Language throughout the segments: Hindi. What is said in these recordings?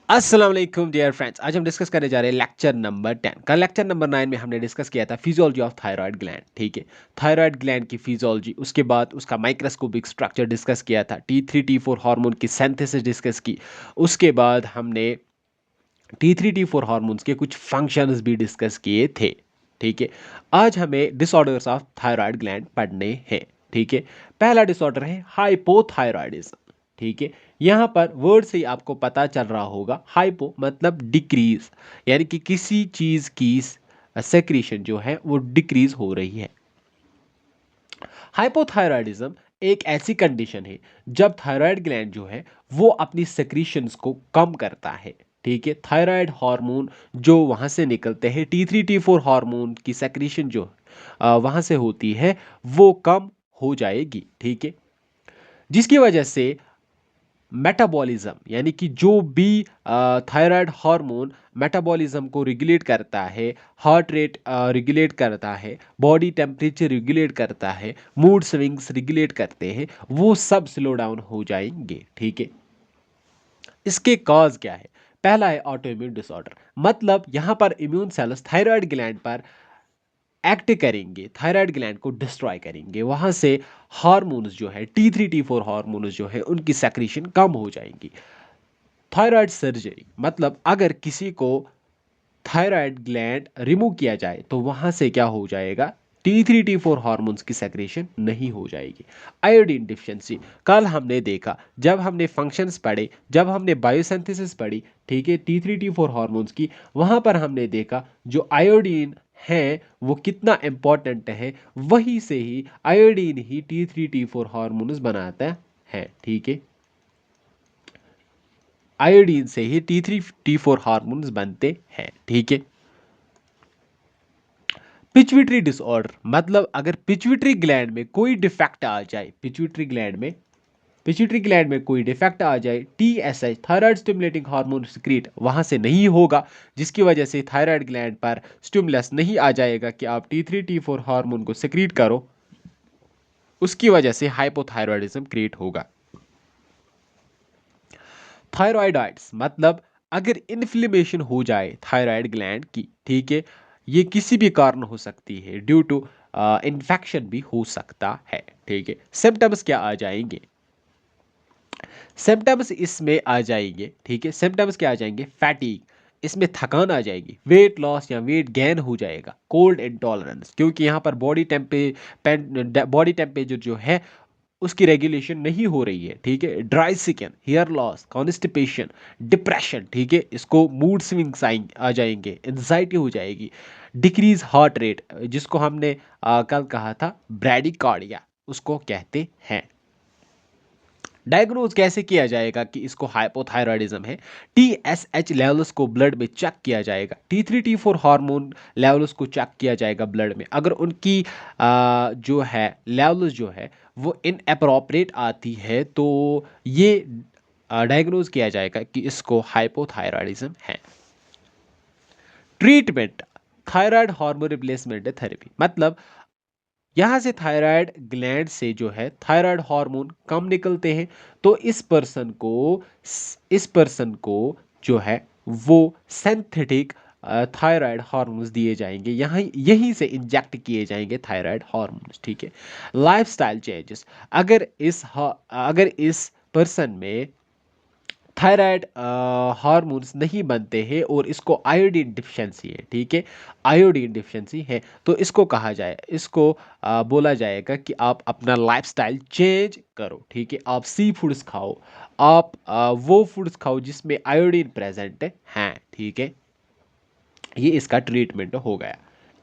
अस्सलाम वालेकुम डियर फ्रेंड्स। आज हम डिस्कस करने जा रहे हैं लेक्चर नंबर 10। कल लेक्चर नंबर 9 में हमने डिस्कस किया था फिजियोलॉजी ऑफ थायराइड ग्लैंड। ठीक है, थायराइड ग्लैंड की फिजियोलॉजी, उसके बाद उसका माइक्रोस्कोपिक स्ट्रक्चर डिस्कस किया था, T3 T4 हार्मोन की सिंथेसिस डिस्कस की। उसके बाद हमने T3 T4 हार्मोन्स के कुछ फंक्शंस भी डिस्कस किए थे। ठीक है, आज हमें डिसऑर्डर्स ऑफ थायराइड ग्लैंड पढ़ने हैं। ठीक है, पहला डिसऑर्डर है हाइपोथायराइडिज्म। ठीक है, यहाँ पर वर्ड से ही आपको पता चल रहा होगा, हाइपो मतलब डिक्रीज, यानी कि किसी चीज की सेक्रीशन जो है वो डिक्रीज हो रही है। हाइपोथायराइडिज्म एक ऐसी कंडीशन है जब थायराइड ग्लैंड जो है वो अपनी सेक्रीशंस को कम करता है। ठीक है, थायराइड हार्मोन जो वहां से निकलते हैं, T3 T4 हार्मोन की सेक्रीशन जो वहां से होती है वो कम हो जाएगी। ठीक है, जिसकी वजह से मेटाबॉलिज्म, यानी कि जो भी थायराइड हार्मोन मेटाबॉलिज्म को रेगुलेट करता है, हार्ट रेट रेगुलेट करता है, बॉडी टेम्परेचर रेगुलेट करता है, मूड स्विंग्स रेगुलेट करते हैं, वो सब स्लो डाउन हो जाएंगे। ठीक है, इसके कॉज क्या है? पहला है ऑटो इम्यून डिसऑर्डर, मतलब यहां पर इम्यून सेल्स थायराइड ग्लैंड पर एक्ट करेंगे, थायराइड ग्लैंड को डिस्ट्रॉय करेंगे, वहां से हार्मोन्स जो है T3 T4 हार्मोन्स जो है उनकी सेक्रीशन कम हो जाएंगी। थायराइड सर्जरी, मतलब अगर किसी को थायराइड ग्लैंड रिमूव किया जाए तो वहां से क्या हो जाएगा, T3 T4 हार्मोन्स की सेक्रेशन नहीं हो जाएगी। आयोडीन डिफिशिएंसी, कल हमने देखा जब हमने फंक्शंस पढ़े, जब हमने बायोसिंथेसिस पढ़ी, ठीक है, T3 T4 हार्मोन्स की, वहां पर हमने देखा जो आयोडीन है वो कितना इंपॉर्टेंट है, वही से ही आयोडीन ही T3 T4 हार्मोन्स बनाता है। ठीक है, आयोडीन से ही T3 T4 हार्मोन्स बनते हैं। ठीक है, पिट्यूटरी डिसऑर्डर, मतलब अगर पिट्यूटरी ग्लैंड में कोई डिफेक्ट आ जाए, पिट्यूटरी ग्लैंड में कोई डिफेक्ट आ जाए, TSH thyroid stimulating hormone secrete वहां से नहीं होगा, जिसकी वजह से थायराइड ग्लैंड पर स्टिमुलस नहीं आ जाएगा कि आप T3 T4 हार्मोन को सिक्रीट करो, उसकी वजह से हाइपोथायरॉयडिज्म क्रिएट होगा। थायराइडाइड्स, मतलब अगर इन्फ्लेमेशन हो जाए थायराइड ग्लैंड की, ठीक है, ये किसी भी कारण हो सकती है, ड्यू टू इन्फेक्शन भी हो सकता है। ठीक है, सिम्टम्स क्या आ जाएंगे? सिम्टम्स इसमें आ जाएंगे, ठीक है, सिम्टम्स क्या आ जाएंगे? फैटीग, इसमें थकान आ जाएगी, वेट लॉस या वेट गेन हो जाएगा, कोल्ड इंटॉलरेंस, क्योंकि यहाँ पर बॉडी टेम्परेचर जो है उसकी रेगुलेशन नहीं हो रही है। ठीक है, dry skin, hair loss, constipation, depression, ठीक है, इसको मूड स्विंग्स आ जाएंगे, एंजाइटी हो जाएगी, डिक्रीज हार्ट रेट, जिसको हमने कल कहा था ब्रैडिकार्डिया, उसको कहते हैं। डायग्नोज कैसे किया जाएगा कि इसको हाइपोथायराइडिज्म है? TSH लेवल्स को ब्लड में चेक किया जाएगा, T3 T4 हार्मोन लेवल्स को चेक किया जाएगा ब्लड में, अगर उनकी जो है लेवल्स जो है वो इनअप्रोप्रिएट आती है तो ये डायग्नोज किया जाएगा कि इसको हाइपोथायराइडिज्म है। Treatment, thyroid hormone replacement therapy, मतलब यहाँ से थायराइड ग्लैंड से जो है थायराइड हार्मोन कम निकलते हैं, तो इस पर्सन को जो है वो सिंथेटिक थायराइड हार्मोन्स दिए जाएंगे, यहाँ यहीं से इंजेक्ट किए जाएंगे थायराइड हार्मोन्स। ठीक है, लाइफस्टाइल चेंजेस, अगर इस पर्सन में थायराइड हार्मोन्स नहीं बनते हैं और इसको आयोडीन डिफिशिएंसी है, ठीक है, आयोडीन डिफिशिएंसी है, तो इसको कहा जाए, इसको बोला जाएगा कि आप अपना लाइफस्टाइल चेंज करो। ठीक है, आप सी फूड्स खाओ, आप वो फूड्स खाओ जिसमें आयोडीन प्रेजेंट है। ठीक है, ये इसका ट्रीटमेंट हो गया।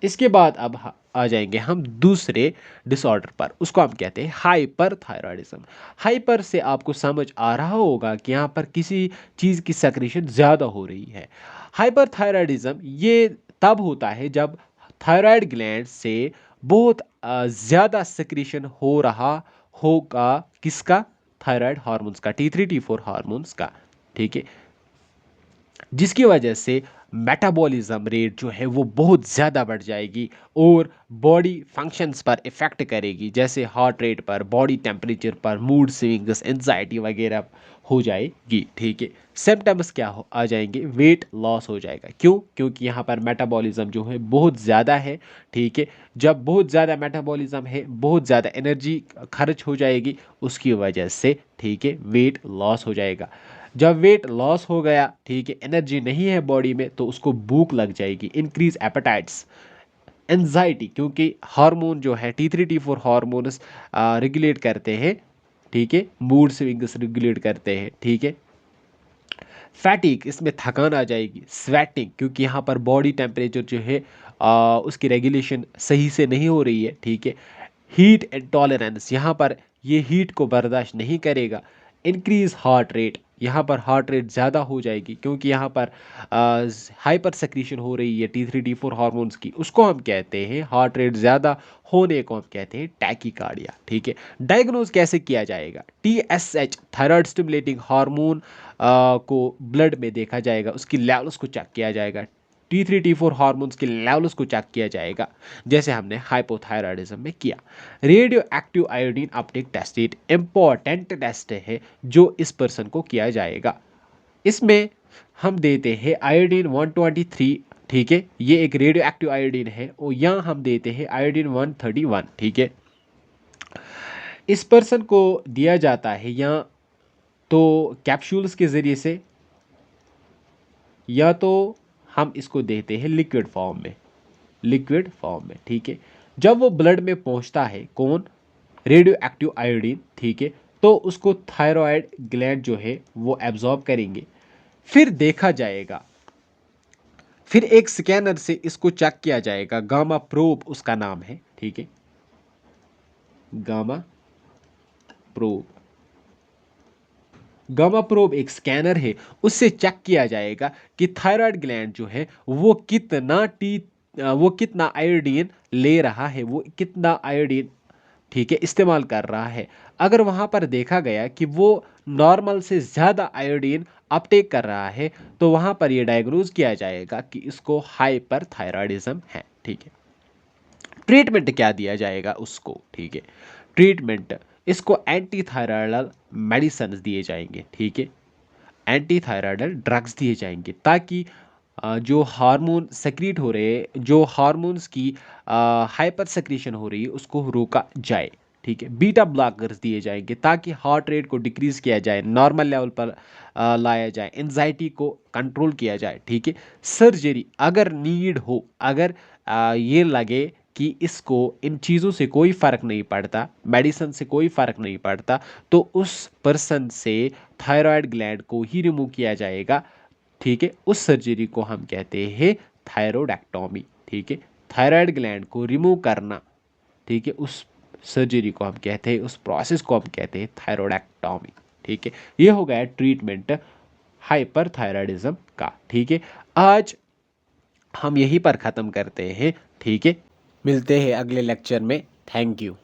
इसके बाद अब आ जाएंगे हम दूसरे डिसऑर्डर पर, उसको हम कहते हैं हाइपर थायराइडिज्म। हाइपर से आपको समझ आ रहा होगा कि यहाँ पर किसी चीज़ की सेक्रेशन ज़्यादा हो रही है। हाइपर थायराइडिज्म ये तब होता है जब थायराइड ग्लैंड से बहुत ज़्यादा सेक्रेशन हो रहा होगा, किसका? थायराइड हार्मोन्स का, T3 T4 हार्मोन्स का। ठीक है, जिसकी वजह से मेटाबॉलिज्म रेट जो है वो बहुत ज़्यादा बढ़ जाएगी और बॉडी फंक्शंस पर इफ़ेक्ट करेगी, जैसे हार्ट रेट पर, बॉडी टेम्परेचर पर, मूड स्विंग्स, एंजाइटी वगैरह हो जाएगी। ठीक है, सिम्टम्स क्या आ जाएंगे, वेट लॉस हो जाएगा। क्यों? क्योंकि यहाँ पर मेटाबॉलिज्म जो है बहुत ज़्यादा है। ठीक है, जब बहुत ज़्यादा मेटाबॉलिज्म है, बहुत ज़्यादा एनर्जी खर्च हो जाएगी, उसकी वजह से ठीक है वेट लॉस हो जाएगा। जब वेट लॉस हो गया, ठीक है, एनर्जी नहीं है बॉडी में, तो उसको भूख लग जाएगी, इंक्रीज एपेटाइट्स, एंजाइटी, क्योंकि हार्मोन जो है T3 T4 हार्मोन्स रेगुलेट करते हैं। ठीक है, मूड स्विंग्स रेगुलेट करते हैं। ठीक है, फैटिक, इसमें थकान आ जाएगी। स्वेटिंग, क्योंकि यहाँ पर बॉडी टेम्परेचर जो है उसकी रेगुलेशन सही से नहीं हो रही है। ठीक है, हीट इंटॉलरेंस, यहाँ पर ये हीट को बर्दाश्त नहीं करेगा। इंक्रीज हार्ट रेट, यहाँ पर हार्ट रेट ज़्यादा हो जाएगी, क्योंकि यहाँ पर हाइपर सेक्रीशन हो रही है T3 T4 हार्मोन्स की, उसको हम कहते हैं, हार्ट रेट ज़्यादा होने को हम कहते हैं टैकीकार्डिया। ठीक है, डायग्नोज कैसे किया जाएगा, TSH थायराइड स्टिमुलेटिंग हार्मोन को ब्लड में देखा जाएगा, उसकी लेवल्स को चेक किया जाएगा। T3 T4 हार्मोन्स के लेवल्स को चेक किया जाएगा, जैसे हमने हाइपोथायराइडिज्म में किया। Radio active iodine uptake test, एक इंपॉर्टेंट टेस्ट है जो इस पर्सन को किया जाएगा। इसमें हम देते हैं आयोडीन 123। ठीक है, ये एक रेडियो एक्टिव आयोडीन है, और यहाँ हम देते हैं आयोडीन 131। ठीक है, इस पर्सन को दिया जाता है या तो कैप्सूल्स के ज़रिए से, या तो हम इसको देते हैं लिक्विड फॉर्म में, लिक्विड फॉर्म में। ठीक है, जब वो ब्लड में पहुंचता है, कौन, रेडियो एक्टिव आयोडीन, ठीक है, तो उसको थायराइड ग्लैंड जो है वो एब्जॉर्ब करेंगे। फिर देखा जाएगा, फिर एक स्कैनर से इसको चेक किया जाएगा, गामा प्रोब उसका नाम है। ठीक है, गामा प्रोब, गामा प्रोब एक स्कैनर है, उससे चेक किया जाएगा कि थायराइड ग्लैंड जो है वो कितना आयोडीन ले रहा है, वो कितना आयोडीन, ठीक है, इस्तेमाल कर रहा है। अगर वहां पर देखा गया कि वो नॉर्मल से ज़्यादा आयोडीन अपटेक कर रहा है, तो वहां पर ये डायग्नोज किया जाएगा कि इसको हाइपर थायराइडिज्म है। ठीक है, ट्रीटमेंट क्या दिया जाएगा उसको, ठीक है, ट्रीटमेंट, इसको एंटी थायराइडल मेडिसिन दिए जाएंगे। ठीक है, एंटी थायराइडल ड्रग्स दिए जाएंगे, ताकि जो हार्मोन सेक्रीट हो रहे हैं, जो हार्मोन्स की हाइपर सेक्रीशन हो रही है, उसको रोका जाए। ठीक है, बीटा ब्लॉकर्स दिए जाएंगे, ताकि हार्ट रेट को डिक्रीज किया जाए, नॉर्मल लेवल पर लाया जाए, एंजाइटी को कंट्रोल किया जाए। ठीक है, सर्जरी अगर नीड हो, अगर ये लगे कि इसको इन चीज़ों से कोई फ़र्क नहीं पड़ता, मेडिसिन से कोई फ़र्क नहीं पड़ता, तो उस पर्सन से थायराइड ग्लैंड को ही रिमूव किया जाएगा। ठीक है, उस सर्जरी को हम कहते हैं थायरोइडेक्टॉमी। ठीक है, थायराइड ग्लैंड को रिमूव करना, ठीक है, उस सर्जरी को हम कहते हैं, उस प्रोसेस को हम कहते हैं थायरोइडेक्टॉमी। ठीक है, ये हो गया ट्रीटमेंट हाइपरथायराइडिज्म का। ठीक है, आज हम यहीं पर ख़त्म करते हैं। ठीक है, मिलते हैं अगले लेक्चर में। Thank you.